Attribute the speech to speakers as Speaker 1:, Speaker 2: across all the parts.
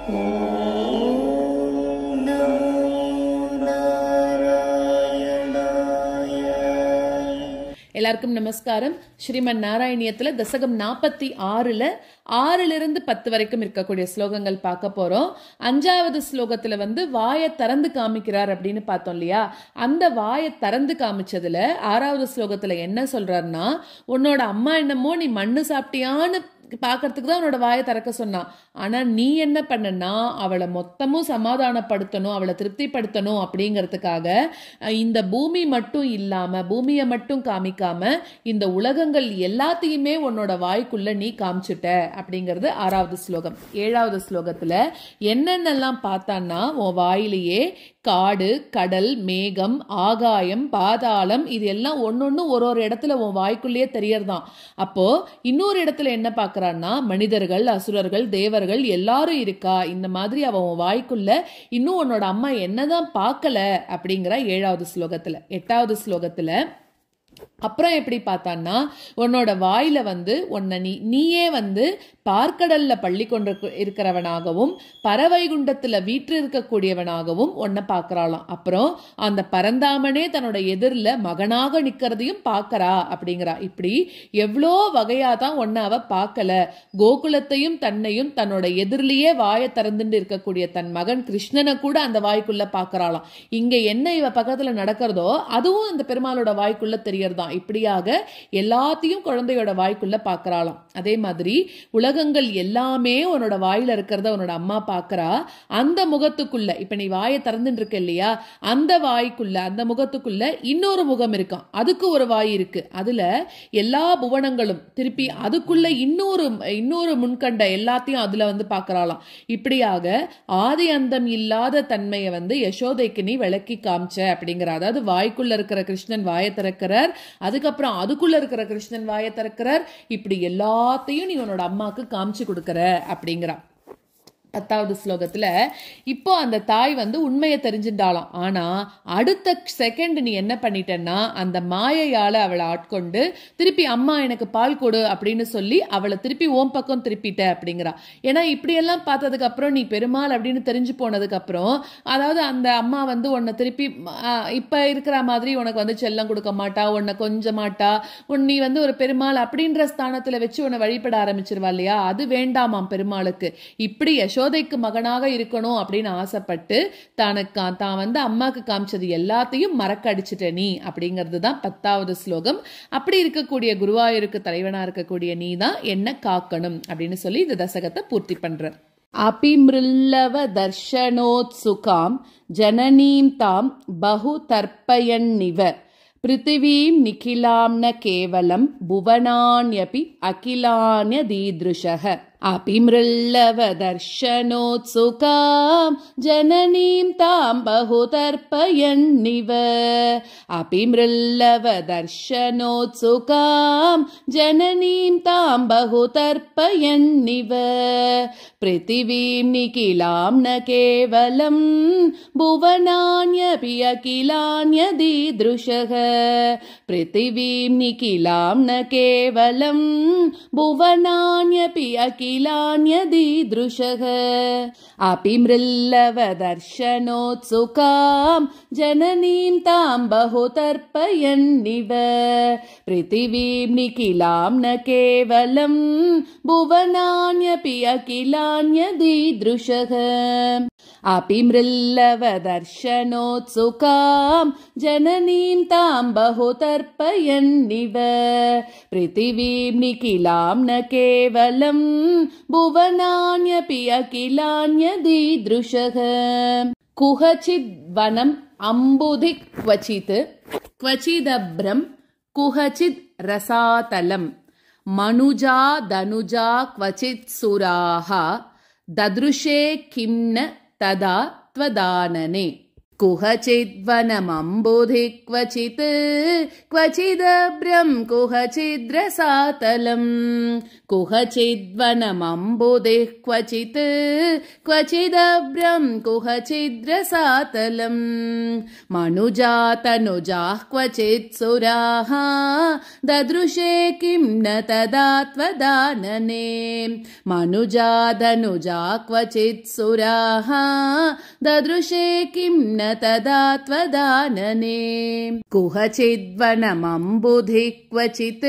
Speaker 1: எல்லாருக்கும் நமஸ்காரம். ஸ்ரீமன் நாராயணியத்துல தசகம் 46ல 6லிருந்து 10 வரைக்கும் இருக்கக்கூடிய ஸ்லோகங்கள் பார்க்க போறோம். 5வது ஸ்லோகத்துல வாயை திறந்து காமிக்கிறார் அப்படின்னு பார்த்தோம் இல்லையா? அந்த வாயை திறந்து காமிச்சதுல 6வது ஸ்லோகத்துல என்ன சொல்றாருன்னா, உன்னோட அம்மா என்னமோ நீ மண்ணு சாப்பிட்டியான்னு பாக்கிறதுக்கு தான் உன்னோட வாயை திறக்க சொன்னான். ஆனா நீ என்ன பண்ணனா, அவளை மொத்தமும் சமாதானப்படுத்தணும், அவளை திருப்திப்படுத்தணும் அப்படிங்கிறதுக்காக இந்த பூமி மட்டும் இல்லாம, பூமியை மட்டும் காமிக்காம இந்த உலகங்கள் எல்லாத்தையுமே உன்னோட வாய்க்குள்ள நீ காமிச்சுட்ட அப்படிங்கிறது 6வது ஸ்லோகம். 7வது ஸ்லோகத்துல என்னென்னலாம் பார்த்தான்னா, உன் வாயிலேயே காடு, கடல், மேகம், ஆகாயம், பாதாளம் இது எல்லாம் ஒன்னொன்னு ஒரு இடத்துல உன் வாய்க்குள்ளேயே தெரியறதான். அப்போ இன்னொரு இடத்துல என்ன பார்க்கறான்னா, மனிதர்கள், அசுரர்கள், தேவர்கள் எல்லாரும் இருக்கா. இந்த மாதிரி அவன் உன் வாய்க்குள்ள இன்னும் உன்னோட அம்மா என்னதான் பார்க்கல அப்படிங்கிற 7வது ஸ்லோகத்துல. 8வது ஸ்லோகத்துல அப்புறம் எப்படி பார்த்தான்னா, உன்னோட வாயில உன்னை நீயே பார்க்கடல்ல பள்ளி கொண்டு இருக்கிறவனாகவும் பறவைகுண்டத்துல வீற்று இருக்கக்கூடியவனாகவும் உன்னை பார்க்கறாளாம். அப்புறம் அந்த பரந்தாமனே தன்னோட எதிரில மகனாக நிக்கிறதையும் பார்க்கறா அப்படிங்கிறா. இப்படி எவ்வளோ வகையா தான் உன்னை அவ பார்க்கல. கோகுலத்தையும் தன்னையும் தன்னோட எதிரிலேயே வாயை திறந்துட்டு இருக்கக்கூடிய தன் மகன் கிருஷ்ணனை கூட அந்த வாய்க்குள்ள பார்க்கறாளாம். இங்க என்ன இவ பக்கத்துல நடக்கிறதோ அதுவும் அந்த பெருமாளோட வாய்க்குள்ள தெரியறதான். இப்படியாக எல்லாத்தையும் குழந்தையோட வாய்க்குள்ள பார்க்கறாளாம். அதே மாதிரி உலகங்கள் எல்லாமே உன்னோட வாயில இருக்கிறத உன்னோட அம்மா பார்க்கறா. அந்த முகத்துக்குள்ள, இப்ப நீ வாயை திறந்துட்டு இருக்க இல்லையா, அந்த வாய்க்குள்ள, அந்த முகத்துக்குள்ள இன்னொரு முகம் இருக்கான். அதுக்கு ஒரு வாய் இருக்கு. அதுல எல்லா புவனங்களும் திருப்பி அதுக்குள்ள இன்னொரு முன்கண்ட எல்லாத்தையும் அதுல பார்க்கறாளாம். இப்படியாக ஆதி அந்தம் இல்லாத தன்மையை யசோதைக்கு நீ விளக்கி காமிச்ச அப்படிங்கிற. அதாவது வாய்க்குள்ள இருக்கிற கிருஷ்ணன் வாயை திறக்கிறார், அதுக்கப்புறம் அதுக்குள்ள இருக்கிற கிருஷ்ணன் வாயை திறக்கிறார். இப்படி எல்லாத்தையும் நீ உன்னோட அம்மாக்கு காமிச்சு கொடுக்கற அப்படிங்கிறா. 10வது ஸ்லோகத்துல இப்போ அந்த தாய் உண்மையை தெரிஞ்சுட்டாலாம். ஆனா அடுத்த செகண்ட் நீ என்ன பண்ணிட்டன்னா, அந்த மாயையால அவளை ஆட்கொண்டு திருப்பி அம்மா எனக்கு பால் கொடு அப்படின்னு சொல்லி அவளை திருப்பி ஓம் பக்கம் திருப்பிட்ட அப்படிங்கிறா. ஏன்னா இப்படியெல்லாம் பார்த்ததுக்கு அப்புறம் நீ பெருமாள் அப்படின்னு தெரிஞ்சு போனதுக்கு அப்புறம், அதாவது அந்த அம்மா உன்னை திருப்பி இப்ப இருக்கிற மாதிரி உனக்கு செல்லம் கொடுக்க மாட்டா, உன்னை கொஞ்ச மாட்டா, நீ ஒரு பெருமாள் அப்படின்ற ஸ்தானத்துல வச்சு உன்னை வழிபட ஆரம்பிச்சிருவா இல்லையா? அது வேண்டாமாம் பெருமாளுக்கு. இப்படி யசோதைக்கு மகனாக இருக்கணும் அப்படின்னு ஆசைப்பட்டு தான் அம்மாக்கு காமிச்சது எல்லாத்தையும் மறக்க அடிச்சுட்ட நீ அப்படிங்கிறது தான் 10வது ஸ்லோகம். அப்படி இருக்கக்கூடிய குருவாயூருக்கு தலைவனா இருக்கக்கூடிய நீ தான் என்ன காக்கணும் அப்படின்னு சொல்லி இந்த தசகத்தை பூர்த்தி பண்ற. அபிமிருல்லவ தர்ஷனோத்சுகாம் ஜனனீம் தாம் பகு தர்ப்பயன்னிவ பிருத்திவீம் நிகிலாம் ந கேவலம் புவனான்யபி அகிலான்ய தீத்ருஷஹ. அபிமிருல்லவ தர்ஷனோத்சுகாம் ஜனனீம் தாம் பகு தர்ப்பயன்னிவ. அபிமிருல்லவ தர்ஷனோத்சுகாம் ஜனனீம் தாம் பகு தர்ப்பயன்னிவ பிருத்திவீம் நிகிலாம் ந கேவலம் புவனான்யபி அகிலான்ய தீத்ருஷஹ. பிருத்திவீம் நிகிலாம் ந கேவலம் புவனான்யபி அகிலான்யதீத்ருஷஹ. அபிமிருல்லவ தர்ஷனோத்சுகாம் ஜனனீம் தாம் பகு தர்ப்பயன்னிவ பிருத்திவீம் நிகிலாம் ந கேவலம் புவனான்யபி அகிலான்யதீத்ருஷஹ. அபிமிருல்லவ தர்ஷனோத்சுகாம் ஜனனீம் தாம் பகு தர்ப்பயன்னிவ பிருத்திவீம் நிகிலாம் ந கேவலம் புவனான்யபி அகிலான்யதீத்ருஷஹ. குஹசித் வனம் அம்புதி க்வசித் க்வசிதப்ரம் குஹசித் ரசாதலம் மனுஜா தனுஜா க்வசித் சுராஹ தத்ருஷே கிம்ன ததா த்வதானனே. कुहचिद्वनमम्बुधि क्वचित् क्वचिदभ्रं कुहचिद्रसातलम् कुहचिद्वनमम्बुधि क्वचित् क्वचिदभ्रं कुहचिद्रसातलम् मनुजातनुजाः क्वचित् सुराः ददृशे किं न तदा त्वदानने मनुजादनुजा क्वचित् सुराः ददृशे किं न तदा त्वदानने कुहचिद्वनमम्बुधि क्वचित्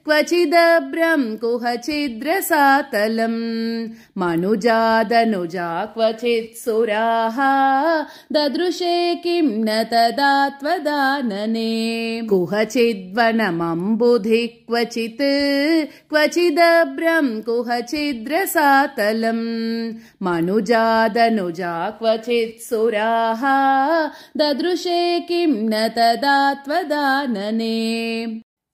Speaker 1: क्वचिदभ्रं कुहचिद्रसातलम् मनुजादनुजा क्वचित् सुराः ददृशे किं न तदा त्वदानने कुहचिद्वनमम्बुधि क्वचित् क्वचिदभ्रं कुहचिद्रसातलम् मनुजादनुजा क्वचित् सुराः ददृशे किं न तदा त्वदानने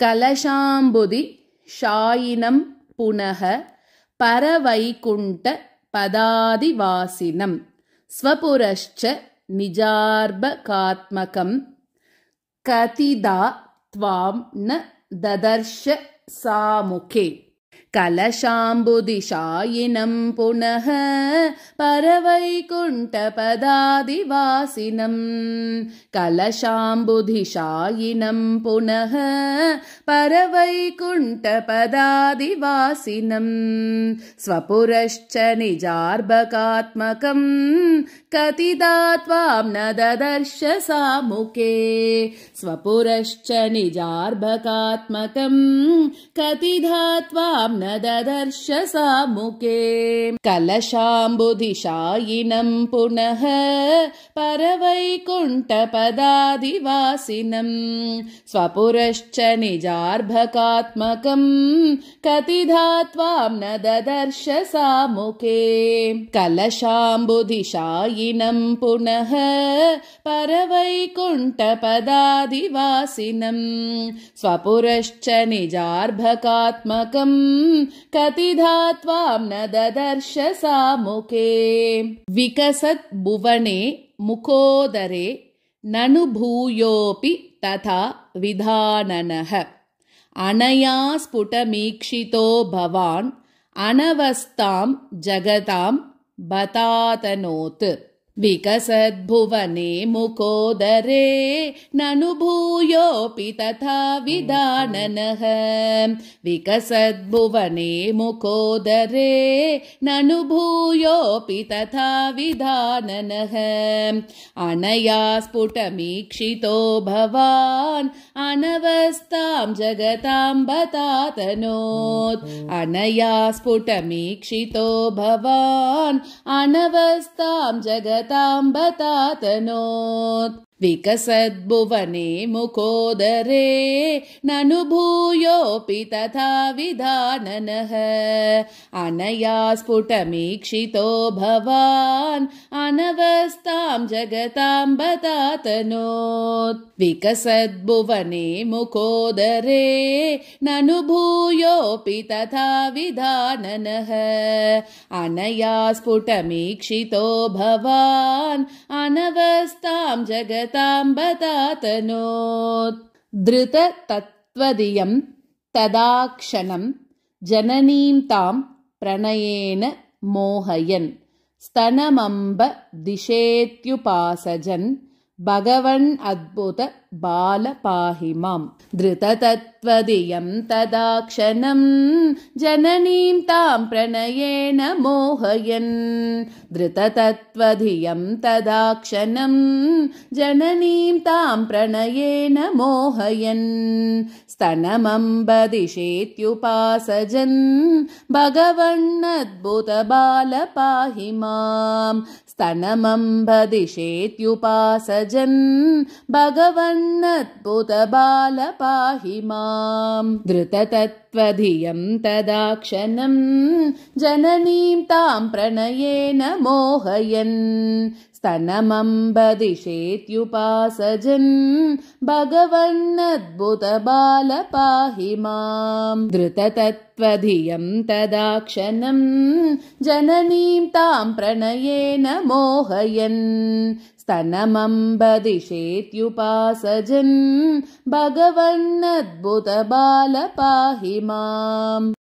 Speaker 1: कलशाम्बुधि शायिनं पुनः परवैकुण्ठ पदादिवासिनं स्वपुरश्च निजार्भकात्मकं कतिदा त्वां न ददर्श सामुखे कलशाम्बुधिशायिनं पुनः परवैकुण्ठपदादिवासिनं कलशाम्बुधिशायिनं पुनः परवैकुण्ठपदादिवासिनं स्वपुरश्च निजार्भकात्मकं कतिदा त्वां न ददर्श सामुखे स्वपुरश्च निजार्भकात्मकं कतिधा त्वां न ददर्श सामुखे कलशाम्बुधिशायिनं पुनः परवैकुण्ठपदादिवासिनं स्वपुरश्च निजार्भकात्मकं कतिधा त्वां न ददर्श सामुखे कलशाम्बुधिशायिनं पुनः परवैकुण्ठपदादिवासिनं स्वपुरश्च निजार्भकात्मकं कतिधा त्वां न ददर्श सामुखे विकसत् भुवने मुखोदरे ननु भूयोऽपि तथा विधाननः अनया स्फुटमीक्षितो भवान् अनवस्थां जगतां बतातनोत् विकसद्भुवने मुखोदरे ननु भूयोऽपि तथा विधाननः विकसद्भुवने मुखोदरे ननु भूयोऽपि तथा विधाननः अनया स्फुटमीक्षितो भवान् अनवस्थां जगतां बतातनोत् अनया स्फुटमीक्षितो भवान् अनवस्थां जगतां बतातनोत् विकसद्भुवने मुखोदरे ननु भूयोऽपि तथा विधाननः अनया स्फुटमीक्षितो भवान् अनवस्थां जगतां बतातनोत् विकसद्भुवने मुखोदरे ननु भूयोऽपि तथा विधाननः अनया स्फुटमीक्षितो भवान् अनवस्थां जगतां बतातनोत् धृततत्त्वदियं तदाक्षणं जननीं तां प्रणयेन मोहयन् स्तनमम्ब दिशेत्युपासजन् भगवन् अद्भुत बाल पाहि माम् धृततत्त्वदियं तदाक्षणं जननीं तां प्रणयेन मोहयन् धृततत्त्वदियं तदाक्षणं जननीं तां प्रणयेन मोहयन् स्तनमम्ब दिशेत्युपासजन् भगवन् अद्भुत बाल पाहि माम् स्तनमम्ब दिशेत्युपासजन् भगवन् अद्भुत बाल पाहि माम् धृततत्त्वधियं तदाक्षणं जननीं तां प्रणयेन मोहयन् स्तनमम्ब दिशेत्युपासजन् भगवन् अद्भुत बाल पाहि माम् धृततत्त्वधियं तदाक्षणं जननीं तां प्रणयेन मोहयन् स्तनमम्बदिशेत्युपासजन् भगवन्नद्भुतबाल पाहि माम्।